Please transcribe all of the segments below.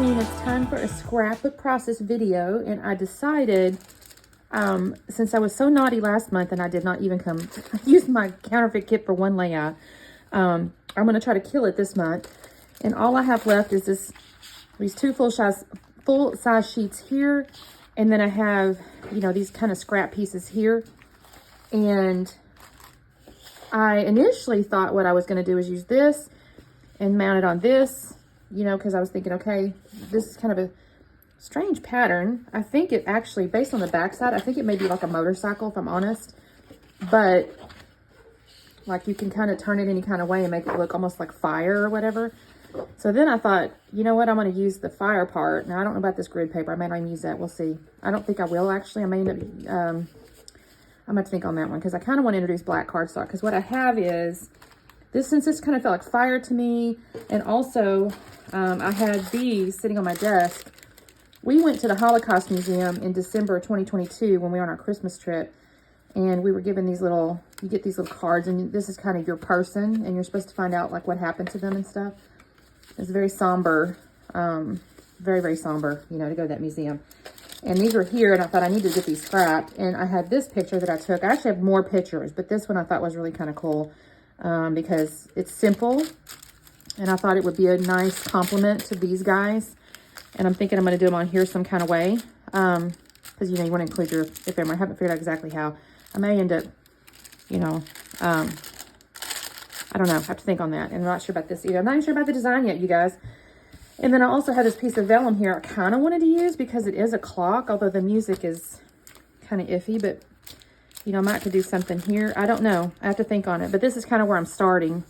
routine. It's time for a scrapbook process video, and I decided, since I was so naughty last month and I did not even use my counterfeit kit for one layout, I'm going to try to kill it this month. And all I have left is these two full-size sheets here, and then I have, these kind of scrap pieces here. And I initially thought what I was going to do is use this and mount it on this, because I was thinking, okay, this is kind of a strange pattern. I think it actually, based on the backside, I think it may be like a motorcycle, if I'm honest. But like you can kind of turn it any kind of way and make it look almost like fire or whatever. So then I thought, you know what, I'm going to use the fire part. Now, I don't know about this grid paper. I may not even use that. We'll see. I don't think I will, actually. I may end up, I'm going to think on that one because I kind of want to introduce black cardstock. Because what I have is, since this kind of felt like fire to me, and also I had these sitting on my desk. We went to the Holocaust Museum in December 2022 when we were on our Christmas trip. And we were given these you get these little cards, and this is kind of your person, and you're supposed to find out like what happened to them and stuff. It's very somber, very, very somber, to go to that museum. And these were here, and I thought I needed to get these scrapped. And I had this picture that I took. I actually have more pictures, but this one I thought was really kind of cool because it's simple. And I thought it would be a nice compliment to these guys. And I'm thinking I'm going to do them on here some kind of way. Because, you want to include your family. I haven't figured out exactly how. I may end up, I don't know. I have to think on that. And I'm not sure about this either. I'm not even sure about the design yet, you guys. And then I also have this piece of vellum here I kind of wanted to use because it is a clock, although the music is kind of iffy. But, I might could do something here. I don't know. I have to think on it. But this is kind of where I'm starting.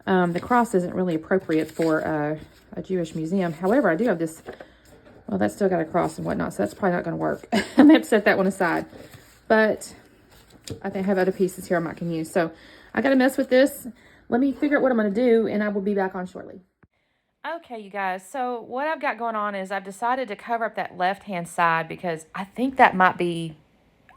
The cross isn't really appropriate for a Jewish museum. However, I do have this. Well, that's still got a cross and whatnot, so that's probably not going to work. I'm going to have to set that one aside. But I think I have other pieces here I might can use. So I got to mess with this. Let me figure out what I'm going to do, and I will be back on shortly. Okay, you guys. So what I've got going on is I've decided to cover up that left-hand side because I think that might be,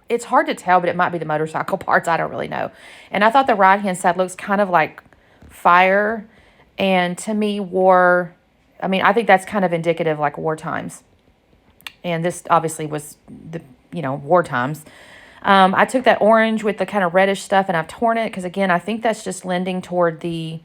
it's hard to tell, but it might be the motorcycle parts. I don't really know. And I thought the right-hand side looks kind of like fire. And to me, I think that's kind of indicative like war times. And this obviously was the, war times. I took that orange with the kind of reddish stuff and I've torn it because, again, I think that's just lending toward the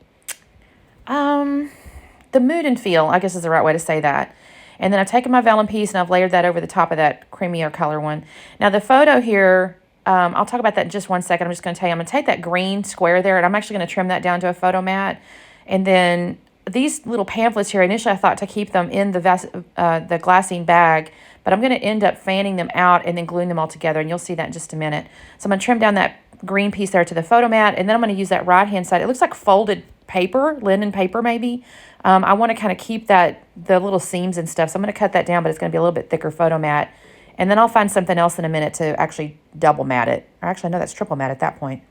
mood and feel, I guess is the right way to say that. And then I've taken my vellum piece and I've layered that over the top of that creamier color one. Now, the photo here, I'll talk about that in just 1 second. I'm just going to tell you, I'm going to take that green square there and I'm actually going to trim that down to a photo mat. And then these little pamphlets here, initially I thought to keep them in the glassine bag, but I'm going to end up fanning them out and then gluing them all together, and you'll see that in just a minute. So I'm going to trim down that green piece there to the photo mat, and then I'm going to use that right-hand side. It looks like folded paper, linen paper maybe. I want to kind of keep the little seams and stuff, so I'm going to cut that down, but it's going to be a little bit thicker photo mat. And then I'll find something else in a minute to actually double mat it. Or actually, no, that's triple mat at that point.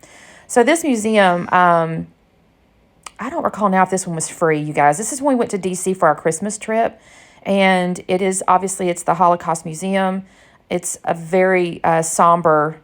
So this museum, I don't recall now if this one was free, you guys. This is when we went to D.C. for our Christmas trip. And it is, obviously, it's the Holocaust Museum. It's a very somber,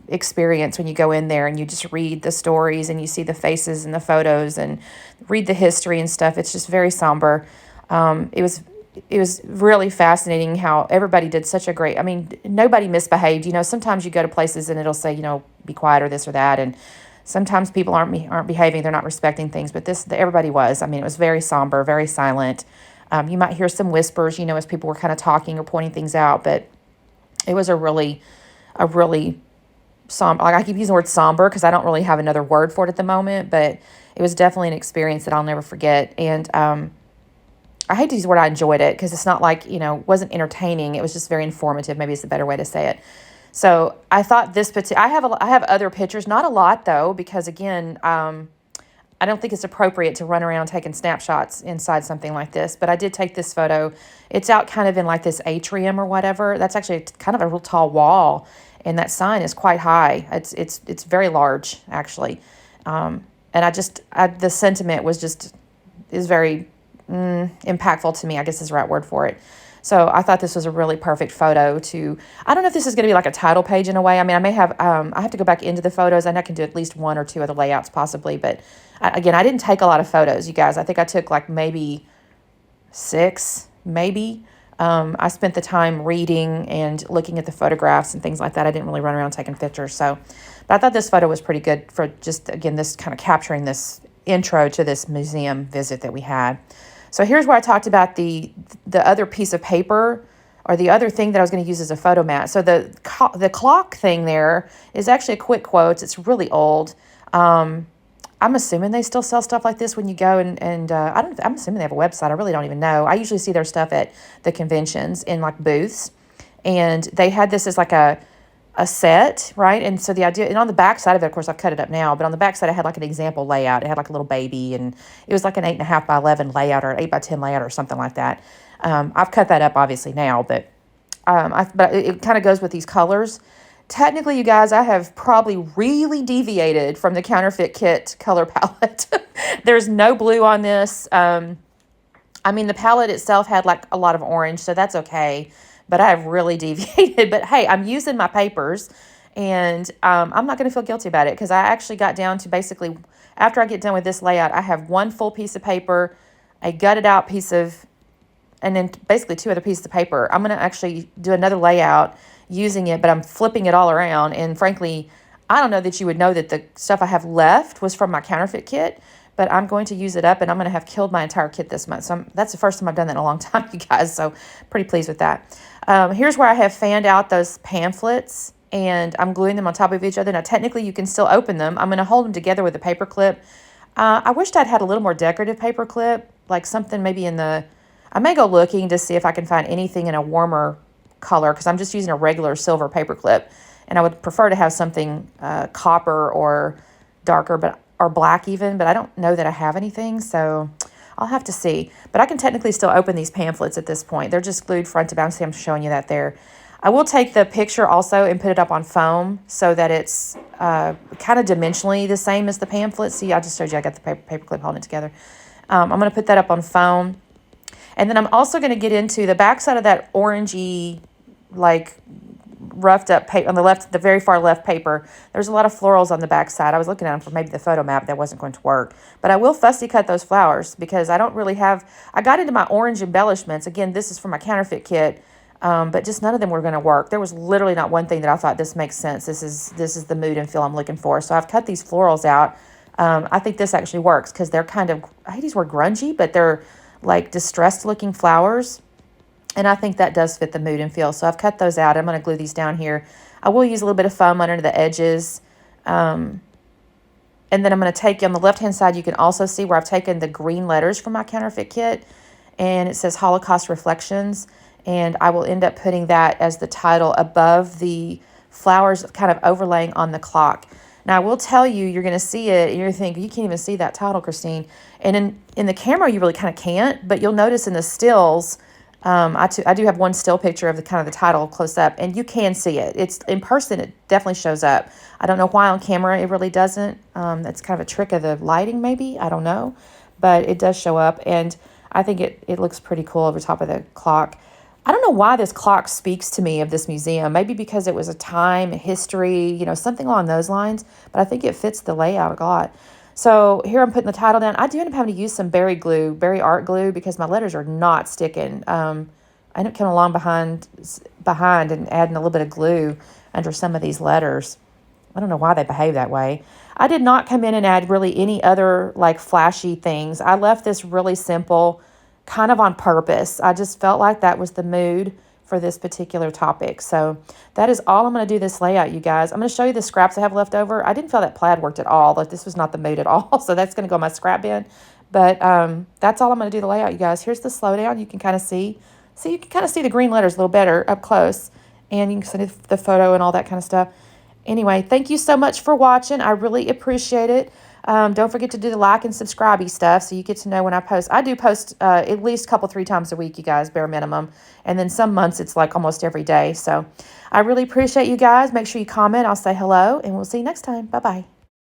experience when you go in there and you just read the stories and you see the faces and the photos and read the history and stuff. It's just very somber. It was really fascinating how everybody did such a great, nobody misbehaved. Sometimes you go to places and it'll say, be quiet or this or that. And sometimes people aren't behaving. They're not respecting things. But everybody was. It was very somber, very silent. You might hear some whispers, as people were kind of talking or pointing things out. But it was a really somber. Like I keep using the word somber because I don't really have another word for it at the moment. But it was definitely an experience that I'll never forget. And I hate to use the word I enjoyed it because it's not like, it wasn't entertaining. It was just very informative. Maybe it's a better way to say it. So I thought I have other pictures, not a lot though, because again, I don't think it's appropriate to run around taking snapshots inside something like this, but I did take this photo. It's out kind of in like this atrium or whatever. That's actually kind of a real tall wall, and that sign is quite high. It's very large actually, and the sentiment is very impactful to me, I guess is the right word for it. So I thought this was a really perfect photo I don't know if this is going to be like a title page in a way. I may have, I have to go back into the photos and I can do at least one or two other layouts possibly. But again, I didn't take a lot of photos, you guys. I think I took like maybe 6, maybe. I spent the time reading and looking at the photographs and things like that. I didn't really run around taking pictures. So, but I thought this photo was pretty good for just, again, this kind of capturing this intro to this museum visit that we had. So here's where I talked about the other piece of paper, or the other thing that I was going to use as a photo mat. So the clock thing there is actually a quick quotes. It's really old. I'm assuming they still sell stuff like this when you go and I'm assuming they have a website. I really don't even know. I usually see their stuff at the conventions in like booths, and they had this as like a set, right? And so the idea, and on the back side of it, of course, I've cut it up now, but on the back side, I had like an example layout. It had like a little baby, and it was like an 8.5 by 11 layout, or an 8 by 10 layout, or something like that. I've cut that up obviously now, but it kind of goes with these colors. Technically, you guys, I have probably really deviated from the Counterfeit kit color palette. There's no blue on this. I mean, the palette itself had like a lot of orange, so that's okay. But I have really deviated. But hey, I'm using my papers, and I'm not going to feel guilty about it, because I actually got down to basically, after I get done with this layout, I have one full piece of paper, a gutted out piece of, and then basically 2 other pieces of paper. I'm going to actually do another layout using it, but I'm flipping it all around. And frankly, I don't know that you would know that the stuff I have left was from my Counterfeit kit, but I'm going to use it up, and I'm going to have killed my entire kit this month. So that's the first time I've done that in a long time, you guys. So pretty pleased with that. Here's where I have fanned out those pamphlets, and I'm gluing them on top of each other. Now, technically, you can still open them. I'm going to hold them together with a paper clip. I wished I'd had a little more decorative paper clip, like something maybe in the, I may go looking to see if I can find anything in a warmer color, because I'm just using a regular silver paper clip, and I would prefer to have something copper or darker, or black even, but I don't know that I have anything, so I'll have to see. But I can technically still open these pamphlets at this point. They're just glued front to back. See, I'm showing you that there. I will take the picture also and put it up on foam so that it's kind of dimensionally the same as the pamphlet. See, I just showed you I got the paper clip holding it together. I'm going to put that up on foam. And then I'm also going to get into the back side of that orangey, like roughed up paper on the left, the very far left paper. There's a lot of florals on the back side. I was looking at them for maybe the photo map. That wasn't going to work. But I will fussy cut those flowers, because I don't really have, I got into my orange embellishments. Again, this is from my Counterfeit kit, but just none of them were going to work. There was literally not one thing that I thought this makes sense. This is the mood and feel I'm looking for. So I've cut these florals out. I think this actually works, because they're kind of, I hate these word grungy, but they're like distressed looking flowers. And I think that does fit the mood and feel. So I've cut those out. I'm going to glue these down here. I will use a little bit of foam under the edges. And then I'm going to take, on the left-hand side, you can also see where I've taken the green letters from my Counterfeit kit. And it says Holocaust Reflections. And I will end up putting that as the title above the flowers kind of overlaying on the clock. Now, I will tell you, you're going to see it, and you're thinking, you can't even see that title, Christine. And in the camera, you really kind of can't, but you'll notice in the stills, I do have one still picture of the kind of the title close up, and you can see it. It's in person, it definitely shows up. I don't know why on camera it really doesn't. That's kind of a trick of the lighting, maybe. I don't know, but it does show up, and I think it looks pretty cool over top of the clock. I don't know why this clock speaks to me of this museum. Maybe because it was a time, a history, you know, something along those lines. But I think it fits the layout a lot. So here I'm putting the title down. I do end up having to use some berry art glue, because my letters are not sticking. I end up coming along behind and adding a little bit of glue under some of these letters. I don't know why they behave that way. I did not come in and add really any other like flashy things. I left this really simple, kind of on purpose. I just felt like that was the mood for this particular topic. So that is all I'm going to do this layout, you guys. I'm going to show you the scraps I have left over. I didn't feel that plaid worked at all. Like, this was not the mood at all. So that's going to go in my scrap bin. But that's all I'm going to do the layout, you guys. Here's the slowdown. You can kind of see. So you can kind of see the green letters a little better up close. And you can see the photo and all that kind of stuff. Anyway, thank you so much for watching. I really appreciate it. Don't forget to do the like and subscribe stuff so you get to know when I post. I do post at least 3 times a week, you guys, bare minimum. And then some months it's like almost every day. So I really appreciate you guys. Make sure you comment. I'll say hello, and we'll see you next time. Bye-bye.